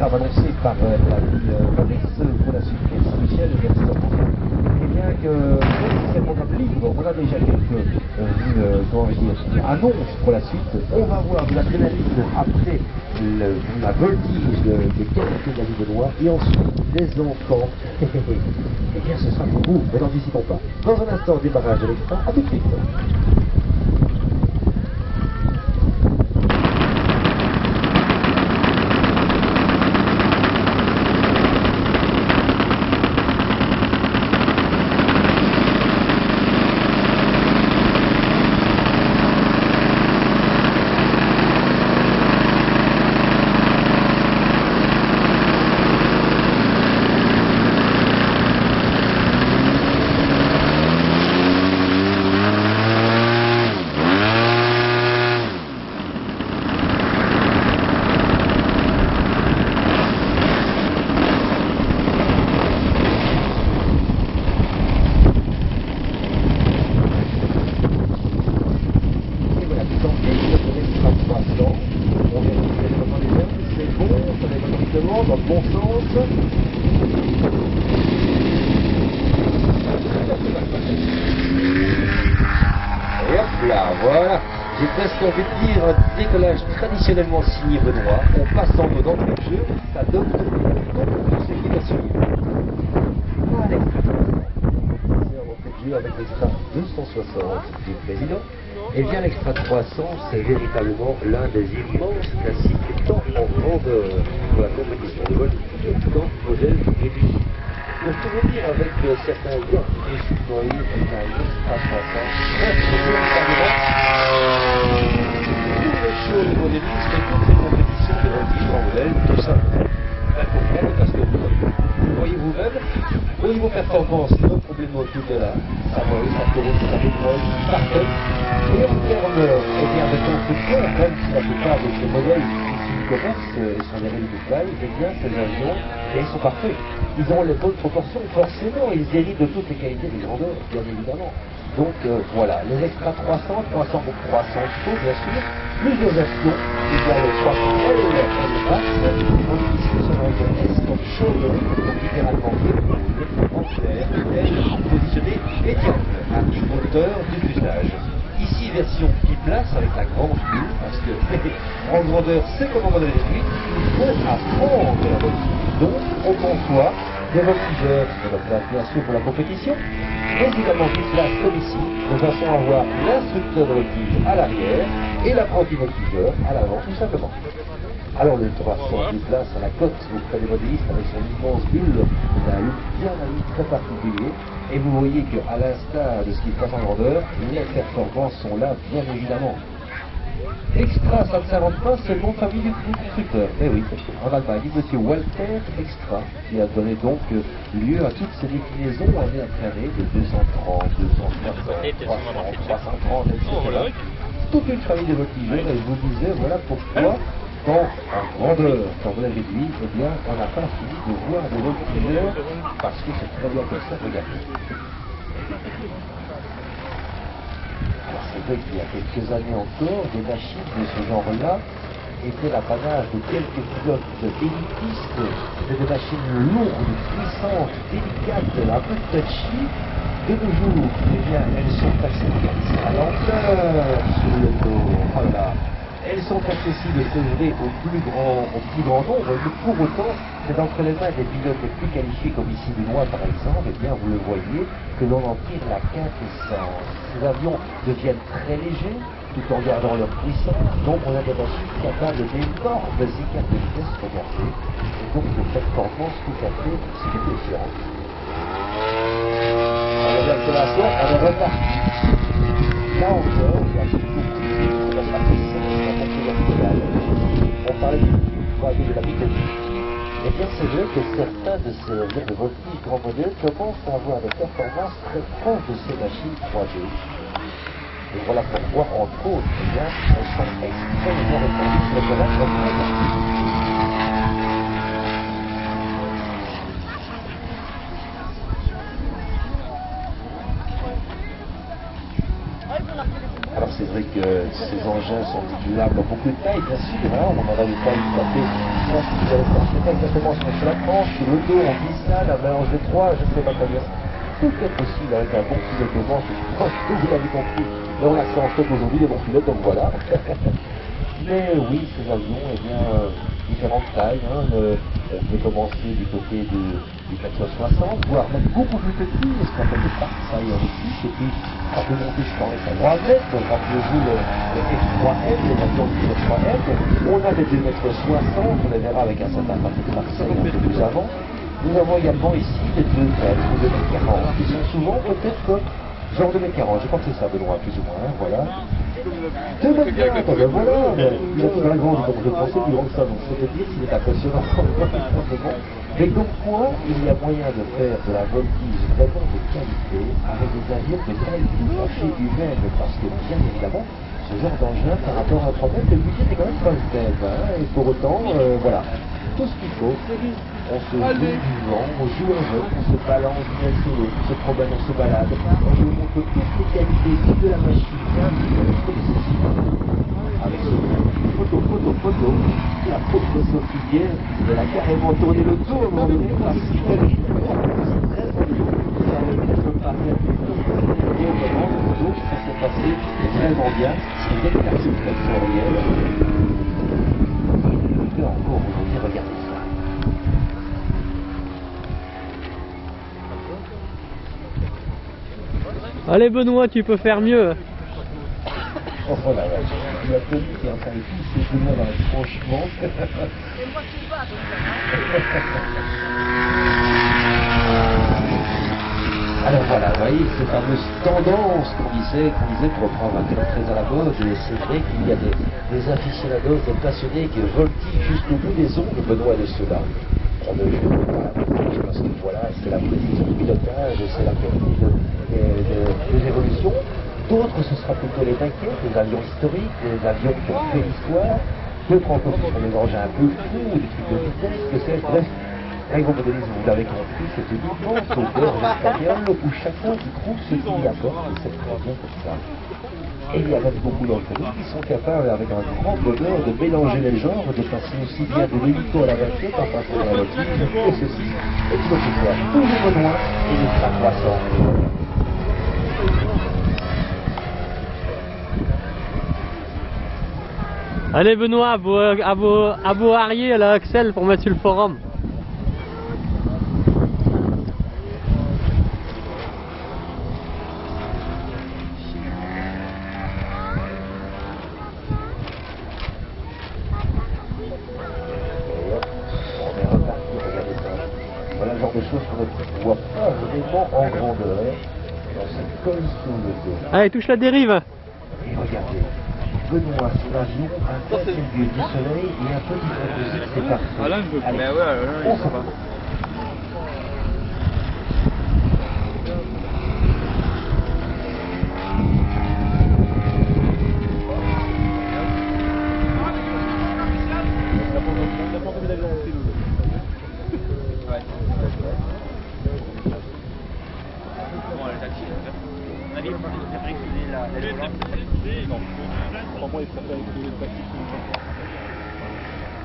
programme annoncé par l'ami Fabrice pour la suite Michel et Gaston. Et bien que c'est un programme libre, on a déjà quelques annonces pour la suite. On va voir de l'adrénaline après la voltige de quelques amis benoît et ensuite des enfants. Et bien ce sera pour vous, mais n'anticipons pas. Dans un instant, démarrage de l'extra, à tout de suite. Dans le bon sens. Et hop là, voilà. J'ai presque envie de dire un décollage traditionnellement signé Benoît. On passe en mode entrée de jeu, ça donne donc ce qui va suivre. Voilà. C'est un entrée de jeu avec l'extra 260 du président. Et bien l'extra 300, c'est véritablement l'un des immenses classiques tant en grandeur pour la compétition de vol qu'en modèle réduit. Pour tout vous dire, avec certains gars et Sukhoi, et un extra 300, véritablement tout le show de modélisme et toute cette compétition de voltige en modèle, tout ça. Pourquoi? Parce que voyez vous-même, au niveau performance, nos problèmes tout de là, ça vole, ça tourne, ça décolle, parfait. Et en termes de constructeur, même si la plupart de ces modèles ici du commerce sont des réductibles, eh bien ces avions, ils sont parfaits. Ils ont les bonnes proportions, forcément, ils héritent de toutes les qualités des grandeurs, bien évidemment. Donc voilà, les extra 300, 300 pour 300 chevaux, bien sûr, plus de versions, il y a le 300L, L basse, tandis qu'ici nous sommes avec un S comme chaude, donc littéralement en clair, L positionné médiane, à mi-hauteur du fuselage. Ici, version biplace avec la grande bulle, parce que en grandeur, c'est comme en modèle réduit, il faut apprendre la voltige. Donc, on conçoit des voltigeurs, bien sûr pour la compétition, mais également biplace comme ici, de façon à avoir l'instructeur de voltige à l'arrière et l'apprenti voltigeur à l'avant, tout simplement. Alors le 300 biplace à la côte auprès des modélistes avec son immense bulle, il a un look bien très particulier. Et vous voyez qu'à l'instar de ce qui se passe en grandeur, les performances sont là, bien évidemment. Extra, ça ne s'invente pas, c'est le nom de famille du constructeur. Eh oui, en Allemagne, monsieur Walter Extra, qui a donné donc lieu à toutes ces déclinaisons année après année de 230, 260, 300, 330, etc. Toute une famille de voltigeurs, et je vous disais, voilà pourquoi, en grandeur, quand vous l'avez dit, eh bien, on n'a pas fini de voir des voltigeurs, parce que c'est très bien comme ça, regardez. Alors c'est vrai qu'il y a quelques années encore, des machines de ce genre-là étaient l'apanage de quelques pilotes élitistes. C'était des machines lourdes, puissantes, délicates, un peu touchy. De nos jours, eh bien, elles sont accessibles à lenteur sur le dos. Voilà. Elles sont accessibles, c'est vrai, au plus grand nombre, mais pour autant, c'est entre les mains des pilotes les plus qualifiés, comme ici Benoît par exemple, eh bien, vous le voyez, que l'on en tire la quintessence. Ces avions deviennent très légers, tout en gardant leur puissance, donc on a des machines capables d'énormes écarts de vitesse, regardez, et donc de performance tout à fait stupéfiante. Alors l'accélération, on est reparti. Là encore, il y a beaucoup de la partie on parlait de la vitesse. Eh bien, c'est vrai que certains de ces avions de voltige grand modèle commencent à avoir des performances très proches de ces machines 3D. Et voilà pourquoi, entre autres, eh bien, elles sont extrêmement répandues sur le canal comme alors c'est vrai que ces engins sont modulables en beaucoup de tailles, bien sûr, hein, on en a des tailles tout à fait. C'est pas exactement ce qu'on fait la tranche, le dos, on glissade, un mélange des trois, je ne sais pas très bien. Tout est possible avec un bon pilote de manche, je pense que vous l'avez compris. Là, on a fait en stock aujourd'hui des bons pilotes, donc voilà. Mais oui, ces avions, eh bien, différentes tailles. Hein, on peut commencer du côté du 460, voire même beaucoup plus petit, ce qu'on appelle le Parkside en Autriche, et puis on peut monter jusqu'en S3M, donc rappelez-vous le F3M, les avions du F3M, on a des 2,60 m, on les verra avec un certain Patrick Marseille un peu plus avant. Nous avons également ici des 2,30 ou 2,40 m, qui sont souvent peut-être genre 2,40 m, je crois que c'est ça Benoît, plus ou moins, hein, voilà. 2,20 m, ben voilà, il a tout la grande, donc je pensais plus grand que ça, donc c'est dire s'il est impressionnant. Mais donc quoi, il y a moyen de faire de la voltige vraiment de qualité avec des avions de taille tout à fait humaine, parce que bien évidemment, ce genre d'engin par rapport à un problème, le budget n'est quand même pas le même, hein, et pour autant, voilà, tout ce qu'il faut. On se joue du vent, on joue avec, on se balance bien sur l'autre, on se promène, on se balade, on nous montre toutes les qualités de la machine, comme ceci. Avec ce photo, la pauvre Sophie Guerre, elle a carrément tourné le dos à un moment donné, parce qu'elle est très joli, ça va être pareil, et donc ça s'est passé vraiment bien, c'est une déclaration sensorielle. Et on peut encore aujourd'hui regarder ça. Allez Benoît, tu peux faire mieux. Oh la vache, il y a Tony qui est en train de pousser tout le monde franchement. Alors voilà, vous voyez, ces fameuses tendances qu'on disait pour reprendre un terme très à la mode, et c'est vrai qu'il y a des aficionados, des passionnés qui voltillent jusqu'au bout des ongles, Benoît, de ceux-là. On ne joue pas parce que voilà, c'est la précision du pilotage, c'est la qualité des évolutions. D'autres, ce sera plutôt les maquettes, les avions historiques, les avions qui ont fait l'histoire. D'autres encore, ce sont des engins un peu fous, des trucs de vitesse, que c'est bref. L'aéromodellisme, vous l'avez compris, c'est une immense hauteur espagnole où chacun y trouve ce qu'il y apporte, et c'est très bien comme ça. Et il y a même beaucoup d'entre nous qui sont capables, avec un grand bonheur, de mélanger les genres, de passer aussi bien de l'hélico à la voiture, en passant à la voiture, que ceci, et tout ce soit toujours Benoît et ultra croissant. Allez Benoît, à vos arrières là, Axel, pour mettre sur le forum. Voilà le genre de choses qu'on ne voit pas vraiment en grandeur dans cette colle sous le dos. Allez, touche la dérive. Et regardez, Benoît, son avion, un peu du soleil et un peu du musique, c'est parfait. Alain, je veux pas. Mais ouais, Alain, il sera pas.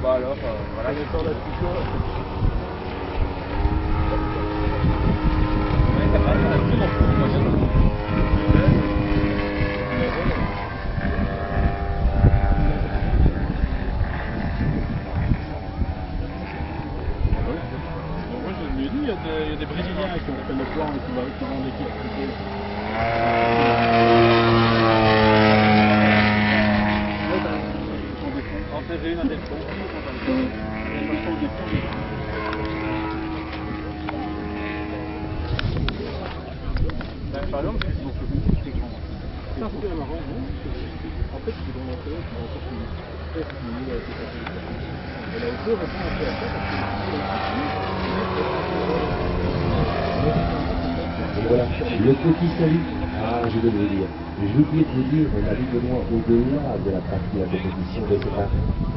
Bah alors, voilà, je sors la discussion. Moi je lui ai dit, il y a des Brésiliens qui ont fait le plan et qui vont en équipe. Enterrer une à des fonds. Par exemple, c'est grand. Ça, c'est marrant, non? En fait, c'est dans l'intérieur qui va encore plus. Et la hauteur répond un peu à ça parce que Et voilà, le petit salut. Ah, je devais dire. J'ai oublié de vous dire, on a vu Benoît au-delà de la partie de la compétition, mais c'est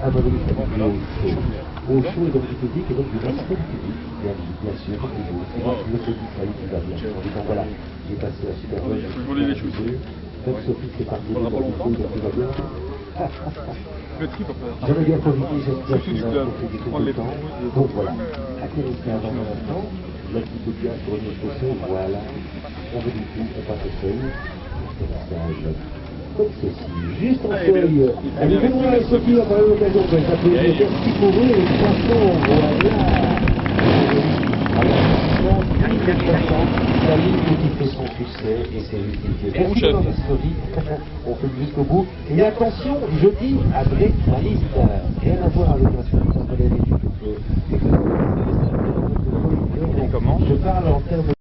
un modèle extrêmement au chaud et donc du public, et donc du respect du public, bien sûr, comme toujours. Et donc le petit salut qui va bien. Donc voilà, j'ai passé un super bonne. Même Sophie fait partie de la donc tout va bien. Le trip après. J'avais bien profité, j'espère Surtout, qu'il tu va dois profiter prendre tout les le temps. promos. Donc voilà, atterrissez avant un instant, la petite bien sur une chaussée, voilà. On veut du tout, on passe au seuil. Atterrissage comme ceci, juste en seuil. Allez, Benoît et Sophie, on va avoir l'occasion de s'applaudir. Merci pour eux, les chansons, voilà. La ligne qui fait son succès et c'est justifié. Merci pour votre Sophie, on fait jusqu'au bout. Et attention, jeudi, adrénaline. Rien à voir avec la suite, on va aller du tout. Comment ? Je parle en termes